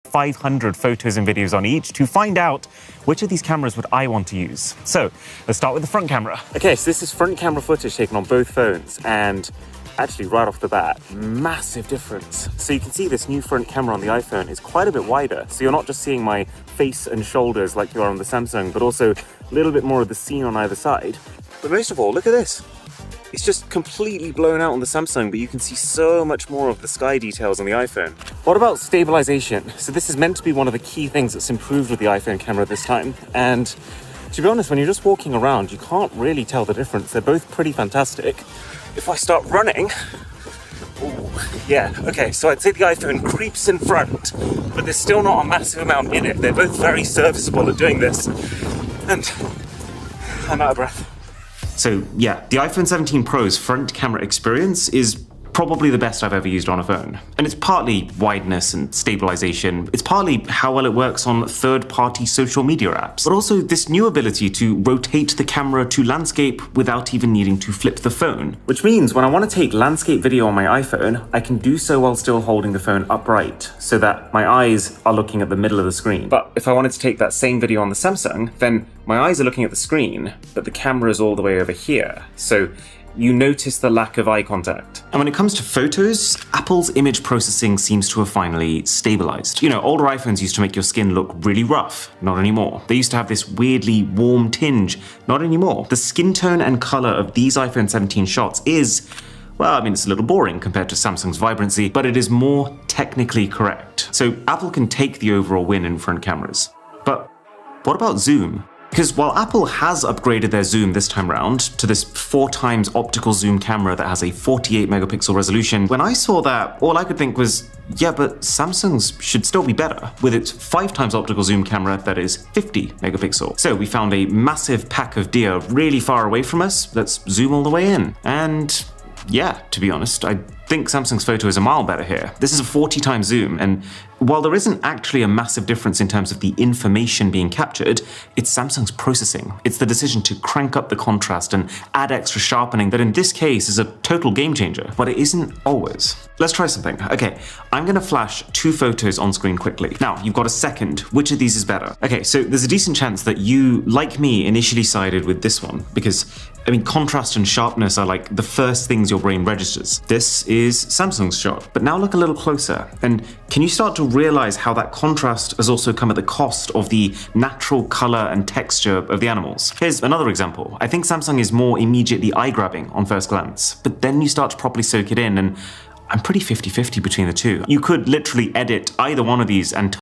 500 photos and videos on each to find out which of these cameras would I want to use. So let's start with the front camera. Okay, so this is front camera footage taken on both phones, and actually right off the bat, massive difference. So you can see this new front camera on the iPhone is quite a bit wider. So you're not just seeing my face and shoulders like you are on the Samsung, but also a little bit more of the scene on either side. But most of all, look at this. It's just completely blown out on the Samsung, but you can see so much more of the sky details on the iPhone. What about stabilization? So this is meant to be one of the key things that's improved with the iPhone camera this time. And to be honest, when you're just walking around, you can't really tell the difference. They're both pretty fantastic. If I start running, ooh, yeah, okay, so I'd say the iPhone creeps in front, but there's still not a massive amount in it. They're both very serviceable at doing this. And I'm out of breath. So yeah, the iPhone 17 Pro's front camera experience is probably the best I've ever used on a phone. And it's partly wideness and stabilization. It's partly how well it works on third-party social media apps, but also this new ability to rotate the camera to landscape without even needing to flip the phone. Which means when I want to take landscape video on my iPhone, I can do so while still holding the phone upright so that my eyes are looking at the middle of the screen. But if I wanted to take that same video on the Samsung, then my eyes are looking at the screen, but the camera is all the way over here. So you notice the lack of eye contact. And when it comes to photos, Apple's image processing seems to have finally stabilized. You know, older iPhones used to make your skin look really rough, not anymore. They used to have this weirdly warm tinge, not anymore. The skin tone and color of these iPhone 17 shots is, well, I mean, it's a little boring compared to Samsung's vibrancy, but it is more technically correct. So Apple can take the overall win in front cameras. But what about zoom? Because while Apple has upgraded their zoom this time around to this 4x optical zoom camera that has a 48 megapixel resolution, when I saw that, all I could think was, yeah, but Samsung's should still be better with its 5x optical zoom camera that is 50 megapixel. So we found a massive pack of deer really far away from us. Let's zoom all the way in. And yeah, to be honest, I think Samsung's photo is a mile better here. This is a 40x zoom, and while there isn't actually a massive difference in terms of the information being captured, it's Samsung's processing. It's the decision to crank up the contrast and add extra sharpening that in this case is a total game changer, but it isn't always. Let's try something. Okay, I'm gonna flash two photos on screen quickly. Now, you've got a second. Which of these is better? Okay, so there's a decent chance that you, like me, initially sided with this one because, I mean, contrast and sharpness are like the first things your brain registers. This is Samsung's shot, but now look a little closer. And can you start to realize how that contrast has also come at the cost of the natural color and texture of the animals? Here's another example. I think Samsung is more immediately eye-grabbing on first glance, but then you start to properly soak it in, and I'm pretty 50-50 between the two. You could literally edit either one of these and